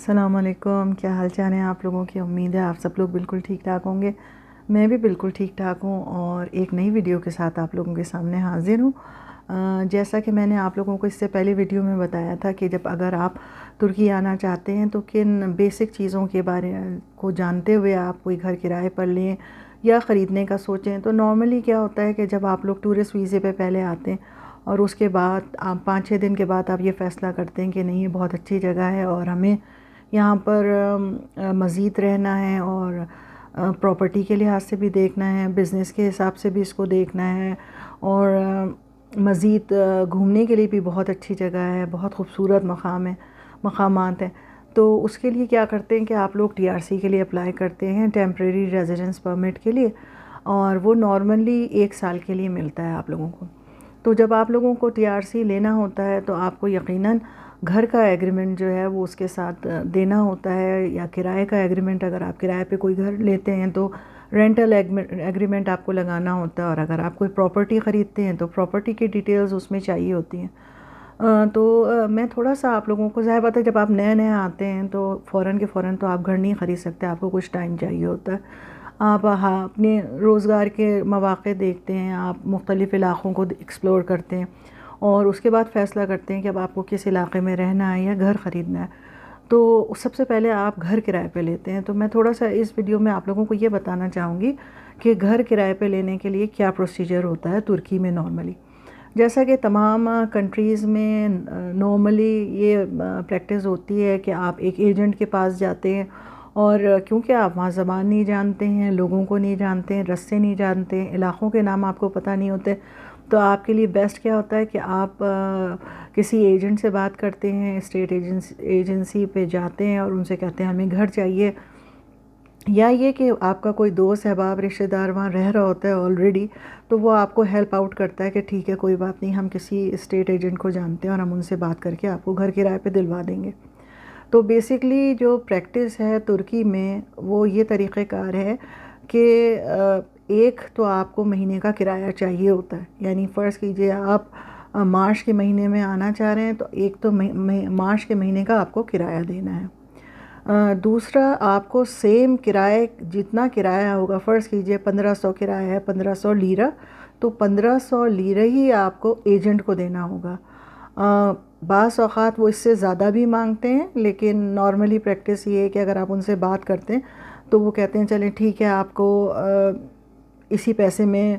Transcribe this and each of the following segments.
السلام علیکم، کیا حال چال ہیں آپ لوگوں کی؟ امید ہے آپ سب لوگ بالکل ٹھیک ٹھاک ہوں گے۔ میں بھی بالکل ٹھیک ٹھاک ہوں اور ایک نئی ویڈیو کے ساتھ آپ لوگوں کے سامنے حاضر ہوں۔ جیسا کہ میں نے آپ لوگوں کو اس سے پہلے ویڈیو میں بتایا تھا کہ جب اگر آپ ترکی آنا چاہتے ہیں تو کن بیسک چیزوں کے بارے کو جانتے ہوئے آپ کوئی گھر کرائے پر لیں یا خریدنے کا سوچیں، تو نارملی کیا ہوتا ہے کہ جب آپ لوگ ٹورسٹ ویزے پہ پہلے آتے ہیں اور اس کے بعد آپ 5-6 دن کے بعد آپ یہ فیصلہ کرتے ہیں کہ نہیں، یہ بہت اچھی جگہ ہے اور ہمیں یہاں پر مزید رہنا ہے اور پراپرٹی کے لحاظ سے بھی دیکھنا ہے، بزنس کے حساب سے بھی اس کو دیکھنا ہے اور مزید گھومنے کے لیے بھی بہت اچھی جگہ ہے، بہت خوبصورت مقامات ہیں۔ تو اس کے لیے کیا کرتے ہیں کہ آپ لوگ ٹی آر سی کے لیے اپلائی کرتے ہیں، ٹیمپریری ریزیڈنس پرمٹ کے لیے، اور وہ نارملی 1 سال کے لیے ملتا ہے آپ لوگوں کو۔ تو جب آپ لوگوں کو ٹی آر سی لینا ہوتا ہے تو آپ کو یقیناً گھر کا ایگریمنٹ جو ہے وہ اس کے ساتھ دینا ہوتا ہے، یا کرائے کا ایگریمنٹ اگر آپ کرائے پہ کوئی گھر لیتے ہیں تو رینٹل ایگریمنٹ آپ کو لگانا ہوتا ہے، اور اگر آپ کوئی پراپرٹی خریدتے ہیں تو پراپرٹی کی ڈیٹیلز اس میں چاہیے ہوتی ہیں۔ تو میں تھوڑا سا آپ لوگوں کو، ظاہر بات ہے جب آپ نئے آتے ہیں تو فوراً کے فوراً تو آپ گھر نہیں خرید سکتے، آپ کو کچھ ٹائم چاہیے ہوتا ہے۔ آپ اپنے روزگار کے مواقع دیکھتے ہیں، آپ مختلف علاقوں کو ایکسپلور کرتے ہیں اور اس کے بعد فیصلہ کرتے ہیں کہ اب آپ کو کس علاقے میں رہنا ہے یا گھر خریدنا ہے۔ تو سب سے پہلے آپ گھر کرائے پہ لیتے ہیں۔ تو میں تھوڑا سا اس ویڈیو میں آپ لوگوں کو یہ بتانا چاہوں گی کہ گھر کرائے پہ لینے کے لیے کیا پروسیجر ہوتا ہے ترکی میں نارملی۔ جیسا کہ تمام کنٹریز میں نارملی یہ پریکٹس ہوتی ہے کہ آپ ایک ایجنٹ کے پاس جاتے ہیں، اور کیونکہ آپ وہاں زبان نہیں جانتے ہیں، لوگوں کو نہیں جانتے ہیں، رستے نہیں جانتے ہیں، علاقوں کے نام آپ کو پتہ نہیں ہوتے، تو آپ کے لیے بیسٹ کیا ہوتا ہے کہ آپ کسی ایجنٹ سے بات کرتے ہیں، اسٹیٹ ایجنسی پہ جاتے ہیں اور ان سے کہتے ہیں ہمیں گھر چاہیے، یا یہ کہ آپ کا کوئی دوست احباب رشتہ دار وہاں رہ رہا ہوتا ہے آلریڈی، تو وہ آپ کو ہیلپ آؤٹ کرتا ہے کہ ٹھیک ہے کوئی بات نہیں، ہم کسی اسٹیٹ ایجنٹ کو جانتے ہیں اور ہم ان سے بات کر کے آپ کو گھر کرائے پہ دلوا دیں گے۔ تو بیسکلی جو پریکٹس ہے ترکی میں وہ یہ طریقہ کار ہے کہ ایک تو آپ کو مہینے کا کرایہ چاہیے ہوتا ہے، یعنی فرض کیجئے آپ مارچ کے مہینے میں آنا چاہ رہے ہیں تو ایک تو مارچ کے مہینے کا آپ کو کرایہ دینا ہے۔ دوسرا، آپ کو سیم کرائے جتنا کرایہ ہوگا، فرض کیجئے 1500 کرایہ ہے، 1500 لیرہ، تو 1500 لیرہ ہی آپ کو ایجنٹ کو دینا ہوگا۔ بعض اوقات وہ اس سے زیادہ بھی مانگتے ہیں، لیکن نارملی پریکٹس یہ ہے کہ اگر آپ ان سے بات کرتے ہیں تو وہ کہتے ہیں چلیں ٹھیک ہے، آپ کو اسی پیسے میں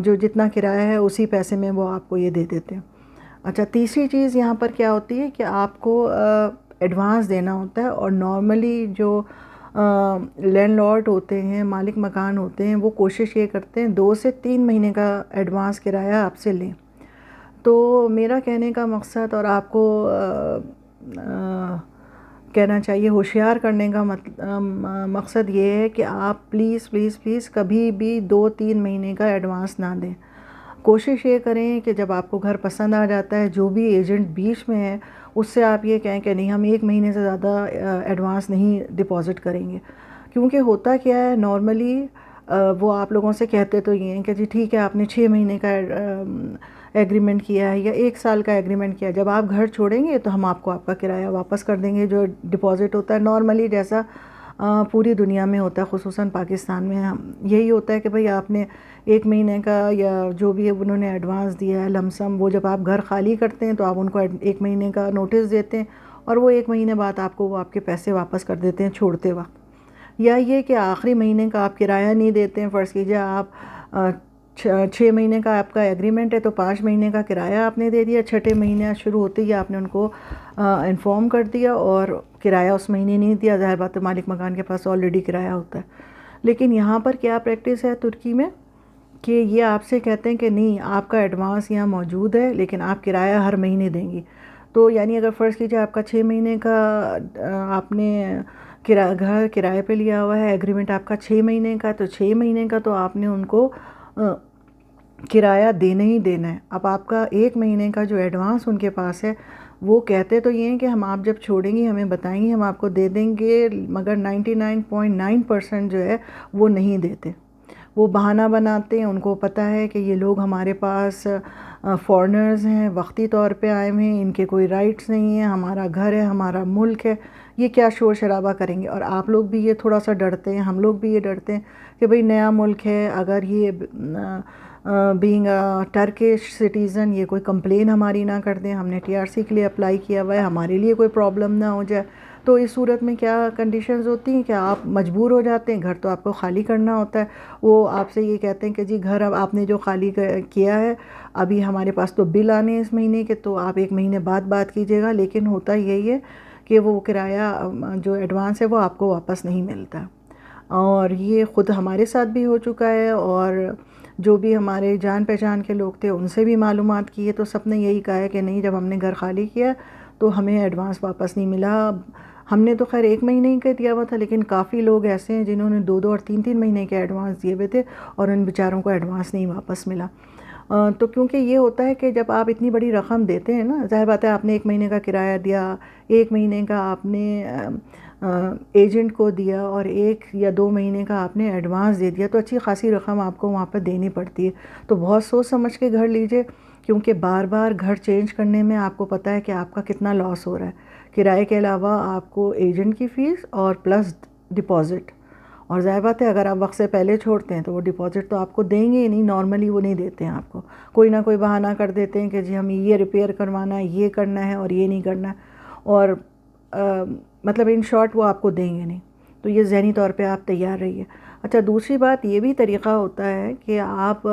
جو جتنا کرایہ ہے اسی پیسے میں وہ آپ کو یہ دے دیتے ہیں۔ اچھا، تیسری چیز یہاں پر کیا ہوتی ہے کہ آپ کو ایڈوانس دینا ہوتا ہے، اور نارملی جو لینڈ لارڈ ہوتے ہیں، مالک مکان ہوتے ہیں، وہ کوشش یہ کرتے ہیں 2 سے 3 مہینے کا ایڈوانس کرایہ آپ سے لیں۔ تو میرا کہنے کا مقصد، اور آپ کو کہنا چاہیے، ہوشیار کرنے کا مقصد یہ ہے کہ آپ پلیز پلیز پلیز کبھی بھی 2-3 مہینے کا ایڈوانس نہ دیں۔ کوشش یہ کریں کہ جب آپ کو گھر پسند آ جاتا ہے، جو بھی ایجنٹ بیچ میں ہے اس سے آپ یہ کہیں کہ نہیں، ہم 1 مہینے سے زیادہ ایڈوانس نہیں ڈپازٹ کریں گے، کیونکہ ہوتا کیا ہے نارملی وہ آپ لوگوں سے کہتے تو یہ ہیں کہ جی ٹھیک ہے، آپ نے 6 مہینے کا ایگریمنٹ کیا ہے یا 1 سال کا ایگریمنٹ کیا ہے، جب آپ گھر چھوڑیں گے تو ہم آپ کو آپ کا کرایہ واپس کر دیں گے، جو ڈپازٹ ہوتا ہے نارملی جیسا پوری دنیا میں ہوتا ہے، خصوصاً پاکستان میں یہی ہوتا ہے کہ بھئی آپ نے 1 مہینے کا یا جو بھی انہوں نے ایڈوانس دیا ہے لمسم، وہ جب آپ گھر خالی کرتے ہیں تو آپ ان کو 1 مہینے کا نوٹس دیتے ہیں، اور وہ 1 مہینے بعد آپ کو وہ آپ کے پیسے واپس کر دیتے ہیں چھوڑتے وقت۔ یا یہ کہ آخری مہینے کا آپ کرایہ نہیں دیتے ہیں، فرض کیجئے آپ 6 مہینے کا آپ کا ایگریمنٹ ہے تو 5 مہینے کا کرایہ آپ نے دے دیا، 6ٹھے مہینہ شروع ہوتے ہی آپ نے ان کو انفارم کر دیا اور کرایہ اس مہینے نہیں دیا، ظاہر بات ہے مالک مکان کے پاس آلریڈی کرایہ ہوتا ہے۔ لیکن یہاں پر کیا پریکٹس ہے ترکی میں کہ یہ آپ سے کہتے ہیں کہ نہیں، آپ کا ایڈوانس یہاں موجود ہے لیکن آپ کرایہ ہر مہینے دیں گی۔ تو یعنی اگر فرض کیجئے آپ کا 6 مہینے کا آپ نے گھر کرائے پہ لیا ہوا ہے، ایگریمنٹ آپ کا 6 مہینے کا، تو 6 مہینے کا تو آپ نے ان کو کرایہ دینا ہی دینا ہے۔ اب آپ کا 1 مہینے کا جو ایڈوانس ان کے پاس ہے، وہ کہتے تو یہ ہیں کہ ہم آپ جب چھوڑیں گی ہمیں بتائیں گے، ہم آپ کو دے دیں گے، مگر 99.9% جو ہے وہ نہیں دیتے، وہ بہانہ بناتے ہیں۔ ان کو پتہ ہے کہ یہ لوگ ہمارے پاس فارنرز ہیں، وقتی طور پہ آئے ہوئے ہیں، ان کے کوئی رائٹس نہیں ہیں، ہمارا گھر ہے، ہمارا ملک ہے، یہ کیا شور شرابہ کریں گے. اور آپ لوگ بھی یہ تھوڑا سا ڈرتے ہیں, ہم لوگ بھی یہ ڈرتے ہیں کہ بھئی نیا ملک ہے, اگر یہ بینگ ٹرکش سٹیزن یہ کوئی کمپلین ہماری نہ کر دیں, ہم نے TRC کے لیے اپلائی کیا ہوا ہے, ہمارے لیے کوئی پرابلم نہ ہو جائے. تو اس صورت میں کیا کنڈیشنز ہوتی ہیں کہ آپ مجبور ہو جاتے ہیں, گھر تو آپ کو خالی کرنا ہوتا ہے. وہ آپ سے یہ کہتے ہیں کہ جی گھر اب آپ نے جو خالی کیا ہے, ابھی ہمارے پاس تو بل آنے ہیں اس مہینے کے, تو آپ 1 مہینے بعد بات کیجیے گا. لیکن ہوتا یہی ہے کہ وہ کرایہ جو ایڈوانس ہے وہ آپ کو واپس نہیں ملتا. اور یہ خود ہمارے ساتھ بھی ہو چکا ہے, اور جو بھی ہمارے جان پہچان کے لوگ تھے ان سے بھی معلومات کی ہے, تو سب نے یہی کہا ہے کہ نہیں, جب ہم نے گھر خالی کیا تو ہمیں ایڈوانس واپس نہیں ملا. ہم نے تو خیر 1 مہینے ہی کا دیا ہوا تھا, لیکن کافی لوگ ایسے ہیں جنہوں نے 2 اور 3 مہینے کے ایڈوانس دیے ہوئے تھے اور ان بیچاروں کو ایڈوانس نہیں واپس ملا. تو کیونکہ یہ ہوتا ہے کہ جب آپ اتنی بڑی رقم دیتے ہیں نا, ظاہر بات ہے آپ نے 1 مہینے کا کرایہ دیا, 1 مہینے کا آپ نے ایجنٹ کو دیا, اور 1 یا 2 مہینے کا آپ نے ایڈوانس دے دیا, تو اچھی خاصی رقم آپ کو وہاں پر دینی پڑتی ہے. تو بہت سوچ سمجھ کے گھر لیجئے, کیونکہ بار بار گھر چینج کرنے میں آپ کو پتہ ہے کہ آپ کا کتنا لاس ہو رہا ہے. کرائے کے علاوہ آپ کو ایجنٹ کی فیس اور پلس ڈپازٹ, اور ظاہر بات ہے اگر آپ وقت سے پہلے چھوڑتے ہیں تو وہ ڈپازٹ تو آپ کو دیں گے ہی نہیں, نارملی وہ نہیں دیتے ہیں آپ کو, کوئی نہ کوئی بہانہ کر دیتے ہیں کہ جی ہمیں یہ ریپیئر کروانا ہے, یہ کرنا ہے اور یہ نہیں کرنا ہے, اور مطلب ان شارٹ وہ آپ کو دیں گے نہیں. تو یہ ذہنی طور پہ آپ تیار رہیے. اچھا, دوسری بات یہ بھی طریقہ ہوتا ہے کہ آپ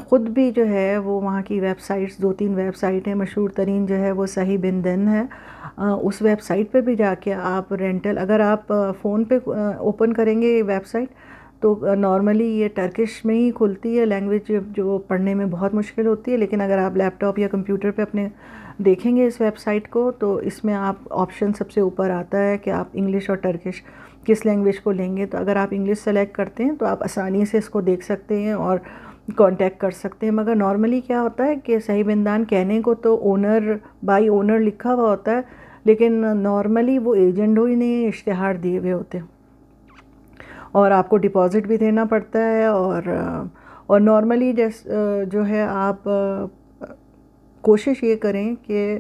خود بھی جو ہے وہ وہاں کی ویب سائٹس 2-3 ویب سائٹ ہیں, مشہور ترین جو ہے وہ صحیح بن دن ہے, اس ویب سائٹ پہ بھی جا کے آپ رینٹل, اگر آپ فون پہ اوپن کریں گے ویب سائٹ تو نارملی یہ ٹرکش میں ہی کھلتی ہے, لینگویج جو پڑھنے میں بہت مشکل ہوتی ہے. لیکن اگر آپ لیپ ٹاپ یا کمپیوٹر پہ اپنے دیکھیں گے اس ویب سائٹ کو, تو اس میں آپ آپشن سب سے اوپر آتا ہے کہ آپ انگلش اور ٹرکش کس لینگویج کو لیں گے. تو اگر آپ انگلش سلیکٹ کرتے ہیں تو آپ آسانی سے اس کو دیکھ سکتے ہیں اور کانٹیکٹ کر سکتے ہیں. مگر نارملی کیا ہوتا ہے کہ صحیح بندان کہنے کو تو اونر بائی اونر لکھا ہوا ہوتا ہے, لیکن نارملی وہ ایجنٹ ہی نہیں, اشتہار دیے ہوئے ہوتے ہیں, اور آپ کو ڈپازٹ بھی دینا پڑتا ہے. اور نارملی جو ہے آپ کوشش یہ کریں کہ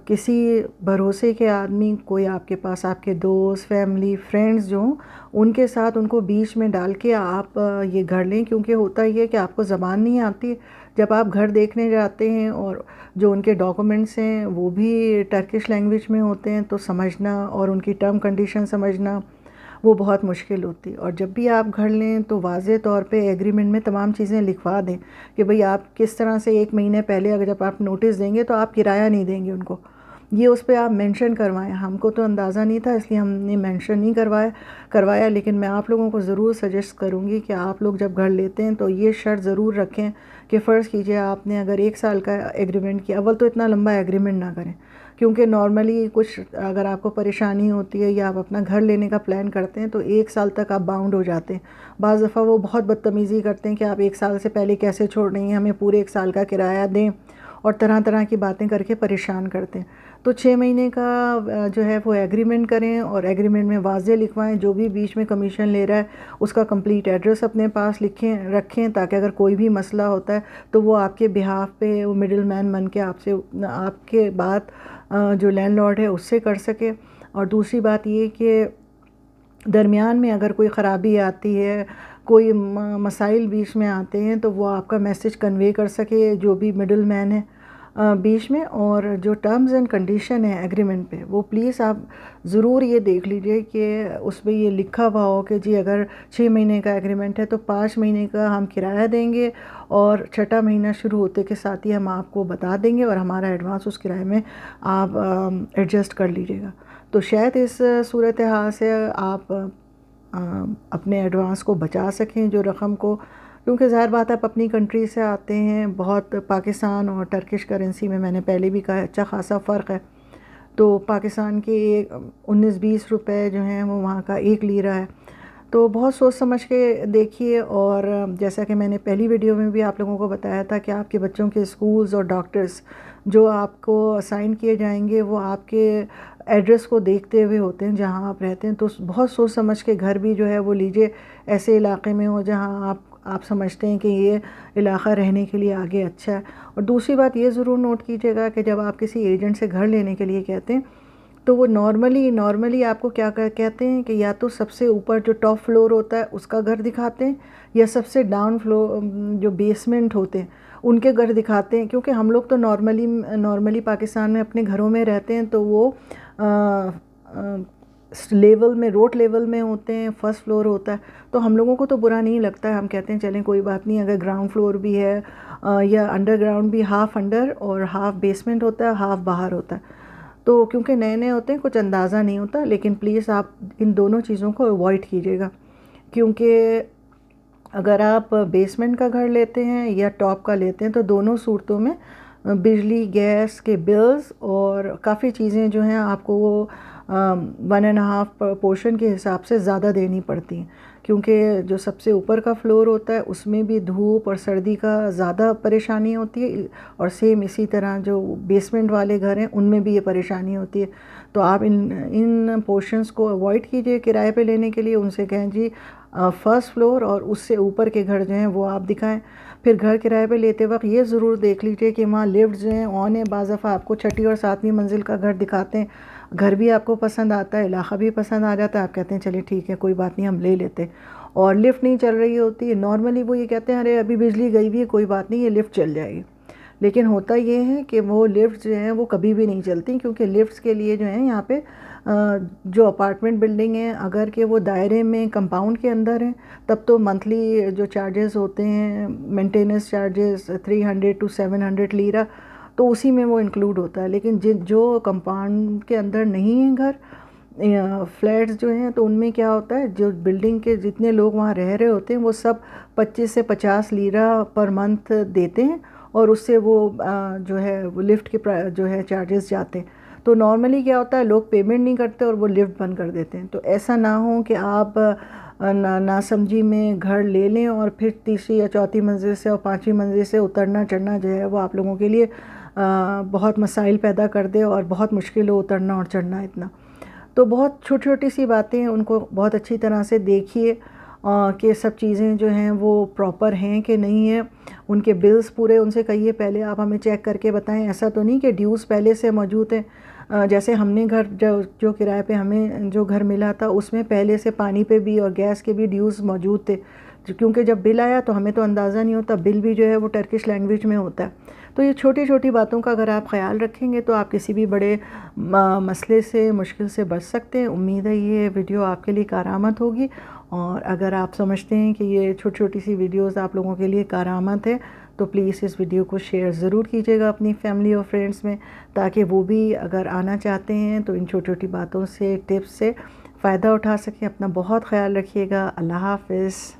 کسی بھروسے کے آدمی, کوئی آپ کے پاس آپ کے دوست, فیملی, فرینڈز جو ہوں, ان کے ساتھ ان کو بیچ میں ڈال کے آپ یہ گھر لیں. کیونکہ ہوتا یہ کہ آپ کو زبان نہیں آتی, جب آپ گھر دیکھنے جاتے ہیں اور جو ان کے ڈاکومنٹس ہیں وہ بھی ٹرکش لینگویج میں ہوتے ہیں, تو سمجھنا اور ان کی ٹرم کنڈیشن سمجھنا وہ بہت مشکل ہوتی. اور جب بھی آپ گھر لیں تو واضح طور پہ ایگریمنٹ میں تمام چیزیں لکھوا دیں کہ بھئی آپ کس طرح سے 1 مہینے پہلے اگر جب آپ نوٹس دیں گے تو آپ کرایہ نہیں دیں گے ان کو, یہ اس پہ آپ مینشن کروائیں. ہم کو تو اندازہ نہیں تھا اس لیے ہم نے مینشن نہیں کروایا, لیکن میں آپ لوگوں کو ضرور سجیسٹ کروں گی کہ آپ لوگ جب گھر لیتے ہیں تو یہ شرط ضرور رکھیں کہ فرض کیجئے آپ نے اگر 1 سال کا ایگریمنٹ کیا, اول تو اتنا لمبا ایگریمنٹ نہ کریں, کیونکہ نارملی کچھ اگر آپ کو پریشانی ہوتی ہے یا آپ اپنا گھر لینے کا پلان کرتے ہیں تو 1 سال تک آپ باؤنڈ ہو جاتے ہیں. بعض دفعہ وہ بہت بدتمیزی کرتے ہیں کہ آپ 1 سال سے پہلے کیسے چھوڑ رہی ہیں, ہمیں پورے 1 سال کا کرایہ دیں, اور طرح طرح کی باتیں کر کے پریشان کرتے ہیں. تو 6 مہینے کا جو ہے وہ ایگریمنٹ کریں, اور ایگریمنٹ میں واضح لکھوائیں جو بھی بیچ میں کمیشن لے رہا ہے اس کا کمپلیٹ ایڈریس اپنے پاس رکھیں, تاکہ اگر کوئی بھی مسئلہ ہوتا ہے تو وہ آپ کے بہاف پہ وہ مڈل مین بن کے آپ کے بات جو لینڈ لارڈ ہے اس سے کر سکے. اور دوسری بات یہ کہ درمیان میں اگر کوئی خرابی آتی ہے, کوئی مسائل بیچ میں آتے ہیں, تو وہ آپ کا میسج کنوے کر سکے جو بھی مڈل مین ہے بیچ میں. اور جو ٹرمز اینڈ کنڈیشن ہے ایگریمنٹ پہ, وہ پلیز آپ ضرور یہ دیکھ لیجئے کہ اس پہ یہ لکھا ہوا ہو کہ جی اگر 6 مہینے کا ایگریمنٹ ہے تو 5 مہینے کا ہم کرایہ دیں گے, اور 6واں مہینہ شروع ہوتے کے ساتھ ہی ہم آپ کو بتا دیں گے, اور ہمارا ایڈوانس اس کرائے میں آپ ایڈجسٹ کر لیجئے گا. تو شاید اس صورتحال سے آپ اپنے ایڈوانس کو بچا سکیں, جو رقم کو, کیونکہ ظاہر بات ہے آپ اپنی کنٹری سے آتے ہیں, بہت پاکستان اور ٹرکش کرنسی میں میں نے پہلے بھی کہا اچھا خاصا فرق ہے. تو پاکستان کے 19-20 روپے جو ہیں وہ وہاں کا 1 لیرہ ہے. تو بہت سوچ سمجھ کے دیکھیے. اور جیسا کہ میں نے پہلی ویڈیو میں بھی آپ لوگوں کو بتایا تھا کہ آپ کے بچوں کے اسکولز اور ڈاکٹرز جو آپ کو اسائن کیے جائیں گے وہ آپ کے ایڈریس کو دیکھتے ہوئے ہوتے ہیں جہاں آپ رہتے ہیں. تو بہت سوچ سمجھ کے گھر بھی جو ہے وہ لیجئے, ایسے علاقے میں ہو جہاں آپ سمجھتے ہیں کہ یہ علاقہ رہنے کے لیے آگے اچھا ہے. اور دوسری بات یہ ضرور نوٹ کیجئے گا کہ جب آپ کسی ایجنٹ سے گھر لینے کے لیے کہتے ہیں تو وہ نارملی آپ کو کیا کہتے ہیں کہ یا تو سب سے اوپر جو ٹاپ فلور ہوتا ہے اس کا گھر دکھاتے ہیں، یا سب سے ڈاؤن فلور جو بیسمنٹ ہوتے ہیں ان کے گھر دکھاتے ہیں، کیونکہ ہم لوگ تو نارملی پاکستان میں اپنے گھروں میں رہتے ہیں تو وہ لیول میں، روڈ لیول میں ہوتے ہیں، فرسٹ فلور ہوتا ہے، تو ہم لوگوں کو تو برا نہیں لگتا ہے، ہم کہتے ہیں چلیں کوئی بات نہیں، اگر گراؤنڈ فلور بھی ہے یا انڈر گراؤنڈ بھی، ہاف انڈر اور ہاف بیسمنٹ ہوتا ہے، ہاف باہر ہوتا ہے، تو کیونکہ نئے نئے ہوتے ہیں کچھ اندازہ نہیں ہوتا، لیکن پلیز آپ ان دونوں چیزوں کو اوائڈ کیجیے گا، کیونکہ اگر آپ بیسمنٹ کا گھر لیتے ہیں یا ٹاپ کا لیتے ہیں تو دونوں صورتوں میں بجلی، گیس کے بلز اور کافی چیزیں جو ہیں آپ کو وہ 1.5 پورشن کے حساب سے زیادہ دینی پڑتی ہیں، کیونکہ جو سب سے اوپر کا فلور ہوتا ہے اس میں بھی دھوپ اور سردی کا زیادہ پریشانی ہوتی ہے، اور سیم اسی طرح جو بیسمنٹ والے گھر ہیں ان میں بھی یہ پریشانی ہوتی ہے، تو آپ ان پورشنز کو اوائڈ کیجئے کرائے پہ لینے کے لیے، ان سے کہیں جی فرسٹ فلور اور اس سے اوپر کے گھر جو ہیں وہ آپ دکھائیں۔ پھر گھر کرائے پہ لیتے وقت یہ ضرور دیکھ لیجئے کہ وہاں لفٹ جو ہیں آن ہیں، بعض دفعہ آپ کو 6 اور 7ویں منزل کا گھر دکھاتے ہیں، گھر بھی آپ کو پسند آتا ہے، علاقہ بھی پسند آ جاتا ہے، آپ کہتے ہیں چلیں ٹھیک ہے کوئی بات نہیں ہم لے لیتے، اور لفٹ نہیں چل رہی ہوتی ہے، نارملی وہ یہ کہتے ہیں ارے ابھی بجلی گئی ہوئی ہے کوئی بات نہیں یہ لفٹ چل جائے گی، لیکن ہوتا یہ ہے کہ وہ لفٹ جو ہیں وہ کبھی بھی نہیں چلتی، کیونکہ لفٹس کے لیے جو ہیں یہاں پہ جو اپارٹمنٹ بلڈنگ ہیں اگر کہ وہ دائرے میں کمپاؤنڈ کے اندر ہیں تب تو منتھلی جو چارجز ہوتے ہیں مینٹیننس چارجز 300 to 700 لیرہ تو اسی میں وہ انکلوڈ ہوتا ہے، لیکن جو کمپاؤنڈ کے اندر نہیں ہیں گھر، فلیٹس جو ہیں تو ان میں کیا ہوتا ہے جو بلڈنگ کے جتنے لوگ وہاں رہ رہے ہوتے ہیں وہ سب 25 سے 50 لیرہ پر منتھ دیتے ہیں، اور اس سے وہ جو ہے وہ لفٹ کے جو ہے چارجز جاتے ہیں، تو نارملی کیا ہوتا ہے لوگ پیمنٹ نہیں کرتے اور وہ لفٹ بند کر دیتے ہیں، تو ایسا نہ ہو کہ آپ ناسمجھی میں گھر لے لیں اور پھر تیسری یا چوتھی منزل سے اور 5ویں منزل سے اترنا چڑھنا جو ہے وہ آپ لوگوں کے لیے بہت مسائل پیدا کر دے اور بہت مشکل ہو اترنا اور چڑھنا اتنا، تو بہت چھوٹی چھوٹی سی باتیں ہیں ان کو بہت اچھی طرح سے دیکھیے کہ سب چیزیں جو ہیں وہ پراپر ہیں کہ نہیں ہیں، ان کے بلز پورے ان سے کہیے پہلے آپ ہمیں چیک کر کے بتائیں، ایسا تو نہیں کہ ڈیوز پہلے سے موجود ہیں، جیسے ہم نے گھر جو کرائے پہ ہمیں جو گھر ملا تھا اس میں پہلے سے پانی پہ بھی اور گیس کے بھی ڈیوز موجود تھے، کیونکہ جب بل آیا تو ہمیں تو اندازہ نہیں ہوتا، بل بھی جو ہے وہ ٹرکش لینگویج میں ہوتا ہے، تو یہ چھوٹی چھوٹی باتوں کا اگر آپ خیال رکھیں گے تو آپ کسی بھی بڑے مسئلے سے مشکل سے بچ سکتے ہیں۔ امید ہے یہ ویڈیو آپ کے لیے کارآمد ہوگی، اور اگر آپ سمجھتے ہیں کہ یہ چھوٹی چھوٹی سی ویڈیوز آپ لوگوں کے لیے کارآمد ہے تو پلیز اس ویڈیو کو شیئر ضرور کیجیے گا اپنی فیملی اور فرینڈس میں، تاکہ وہ بھی اگر آنا چاہتے ہیں تو ان چھوٹی چھوٹی باتوں سے ٹپس سے فائدہ اٹھا سکیں۔ اپنا بہت خیال رکھیے گا، اللہ حافظ۔